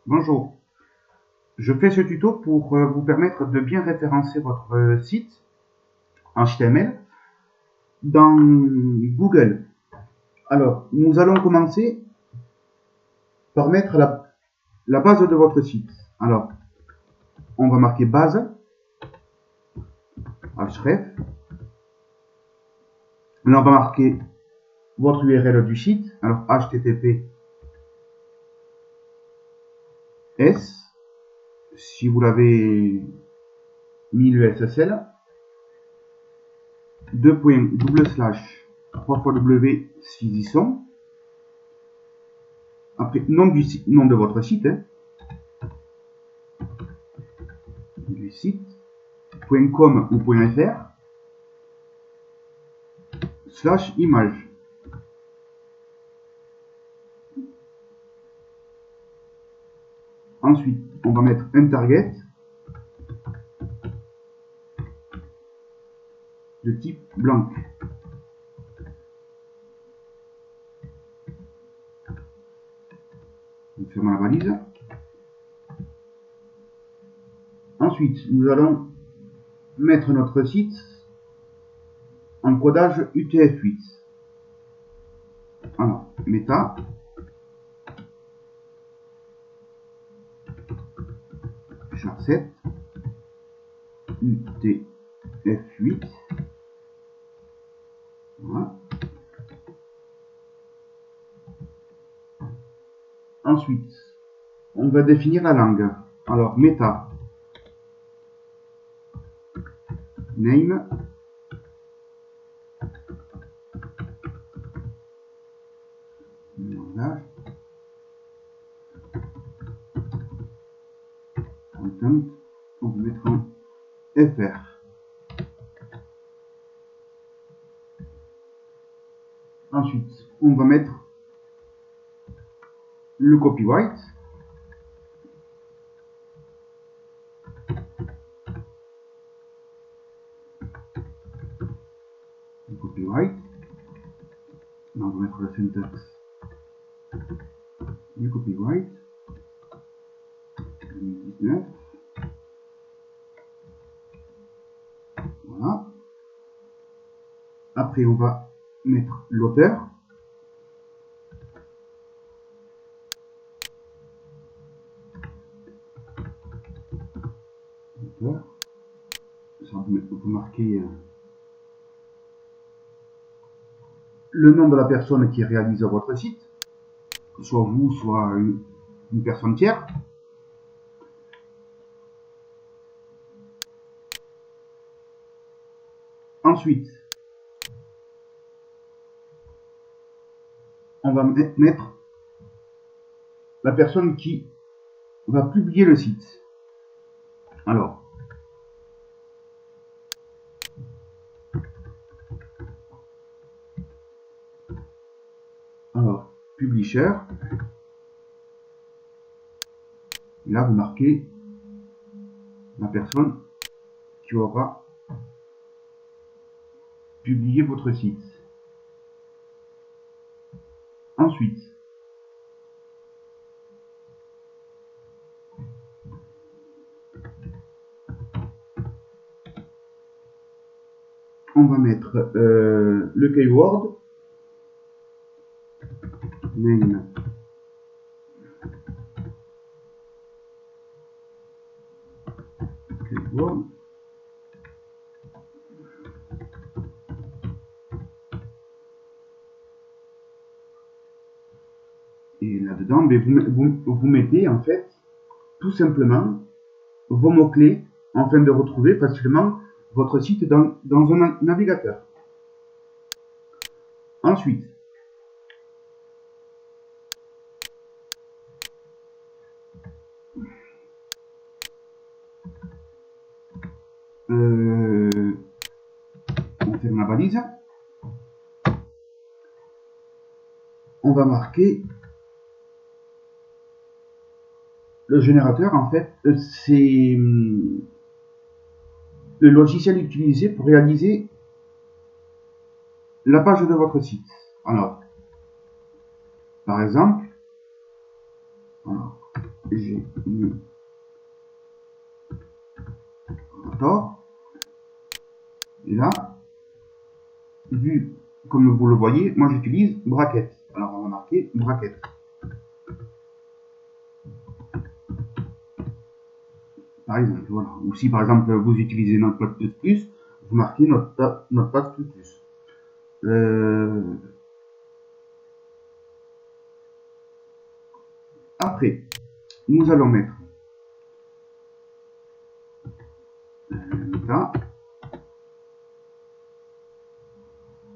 Bonjour, je fais ce tuto pour vous permettre de bien référencer votre site HTML dans Google. Alors, nous allons commencer par mettre la base de votre site. Alors, on va marquer base, href. Là, on va marquer votre URL du site. Alors, https, si vous l'avez mis le SSL, 2./3 s'ils y sont. Après, nom de votre site, du site, .com ou .fr, /image. Ensuite, on va mettre un target de type blanc. On ferme la valise. Ensuite, nous allons mettre notre site en codage UTF-8. Alors, meta, char7, UTF-8. Voilà. Ensuite, on va définir la langue. Alors, meta, name, langage, content, on va mettre en FR. Ensuite, on va mettre le copyright. Copyright. Là, on va mettre la syntaxe du copyright 2019. Voilà. Après, on va mettre l'auteur. Ça, vous marquez le nom de la personne qui réalise votre site, soit vous, soit une personne tiers. Ensuite, on va mettre la personne qui va publier le site. Alors, publisher. Là, vous marquez la personne qui aura publié votre site. Ensuite, on va mettre le keyword name keyword et là-dedans, vous mettez en fait tout simplement vos mots-clés afin de retrouver facilement votre site dans un navigateur. Ensuite, on ferme la valise. On va marquer le générateur. En fait, c'est le logiciel utilisé pour réaliser la page de votre site. Alors, par exemple, j'ai lu tort. Et là, vu comme vous le voyez, moi j'utilise bracket. Alors on va marquer bracket. Par exemple, voilà. Ou si par exemple vous utilisez Notepad++, vous marquez Notepad++. Après, nous allons mettre là,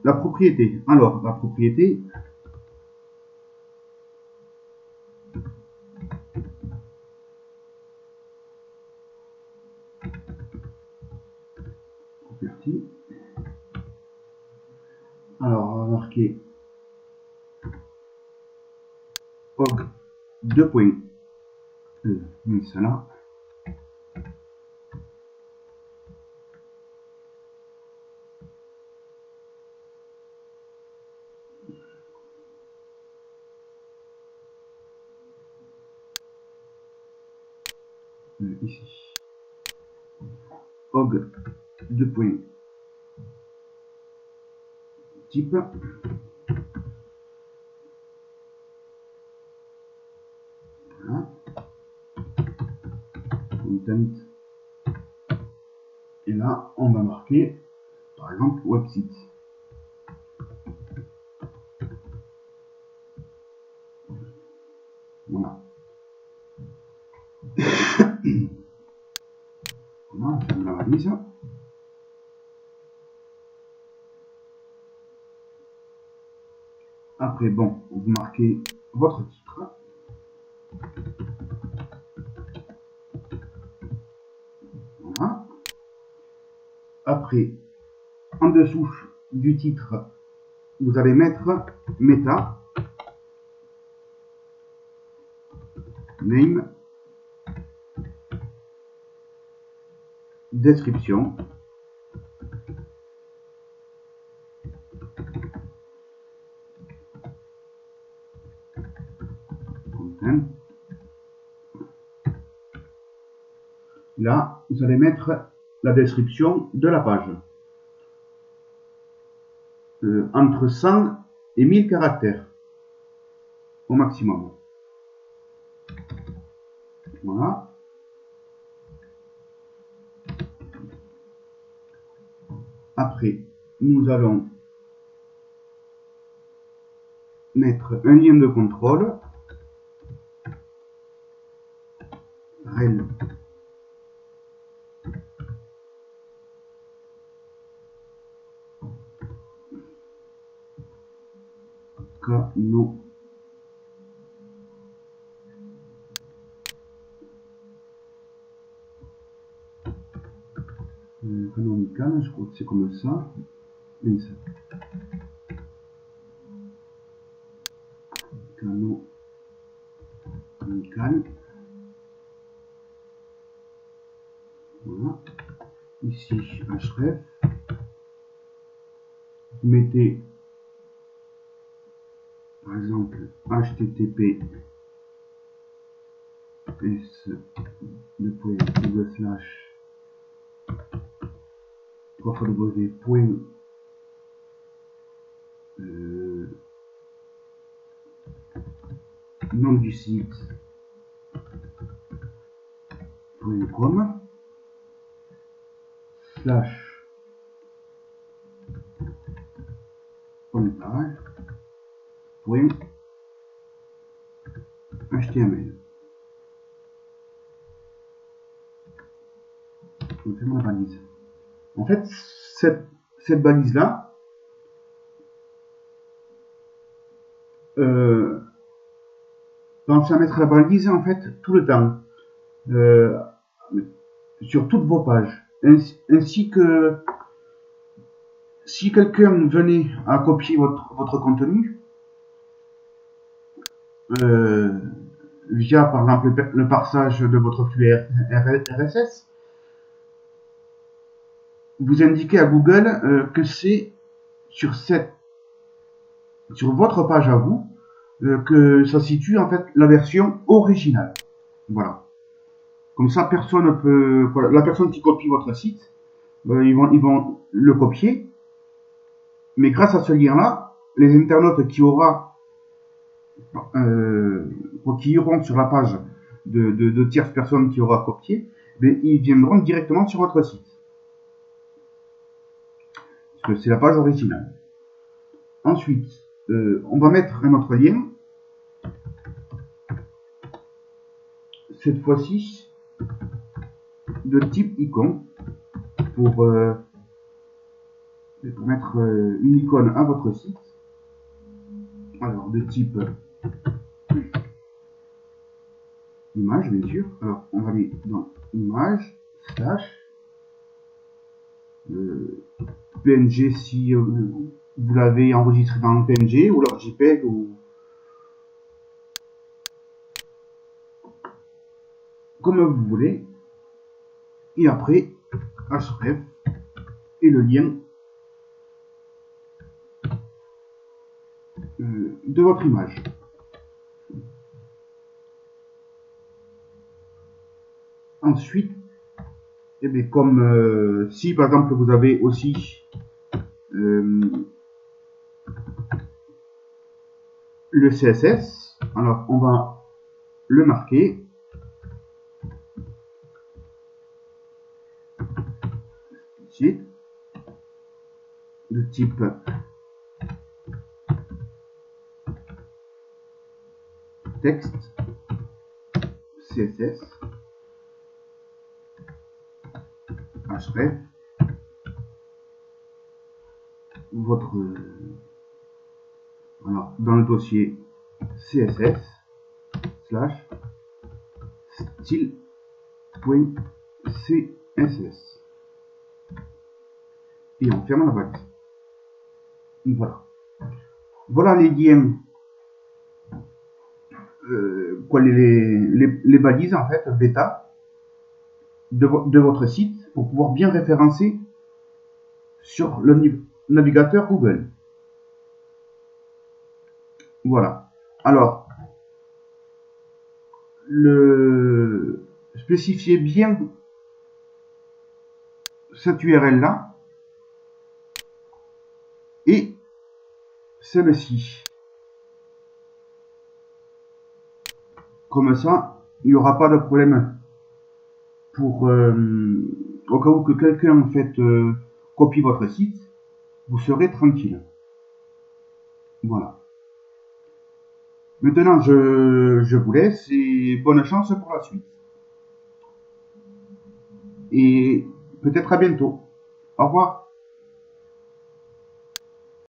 la propriété. Alors, la propriété, property. Alors, on va marquer og 2 points. Cela. Ici. Og 2 points. Type. Voilà. Content. Et là, on va marquer, par exemple, website. Voilà. Voilà, on ferme la valise. Après, bon, vous marquez votre titre. Voilà. Après, en dessous du titre, vous allez mettre meta, name, description, content. Là, vous allez mettre la description de la page. Entre 100 et 1000 caractères au maximum. Voilà. Après, nous allons mettre un lien de contrôle. Rel. Cano. Canonical, je crois que c'est comme ça. Canonical. Voilà. Ici, href. Vous mettez, par exemple, http www. Nom du site .com slash homepage .html. On ferme la balise. En fait, cette balise là, pensez à mettre la balise en fait tout le temps sur toutes vos pages, ainsi que si quelqu'un venait à copier votre contenu via par exemple le parsage de votre flux RSS, vous indiquez à Google que c'est sur votre page à vous que ça situe en fait la version originale. Voilà. Comme ça, personne peut. Voilà, la personne qui copie votre site, ils vont le copier. Mais grâce à ce lien-là, les internautes qui iront sur la page de tierces personnes qui aura copié, ils viendront directement sur votre site. Parce que c'est la page originale. Ensuite, on va mettre un autre lien. Cette fois-ci, de type icône, pour mettre une icône à votre site. Alors, de type image, bien sûr. Alors, on va aller dans image, slash, PNG si vous l'avez enregistré dans un PNG, ou alors JPEG, ou comme vous voulez. Et après, href et le lien de votre image. Ensuite, eh bien, comme si par exemple vous avez aussi le CSS, alors on va le marquer ici, de type texte CSS href votre alors dans le dossier CSS slash style.css et on ferme la valise. Voilà. Voilà les liens, les balises en fait bêta de votre site pour pouvoir bien référencer sur le navigateur Google. Voilà. Alors, spécifiez bien cette URL là et celle-ci. Comme ça, il n'y aura pas de problème pour au cas où que quelqu'un en fait copie votre site, vous serez tranquille. Voilà. Maintenant, je vous laisse et bonne chance pour la suite. Et peut-être à bientôt. Au revoir.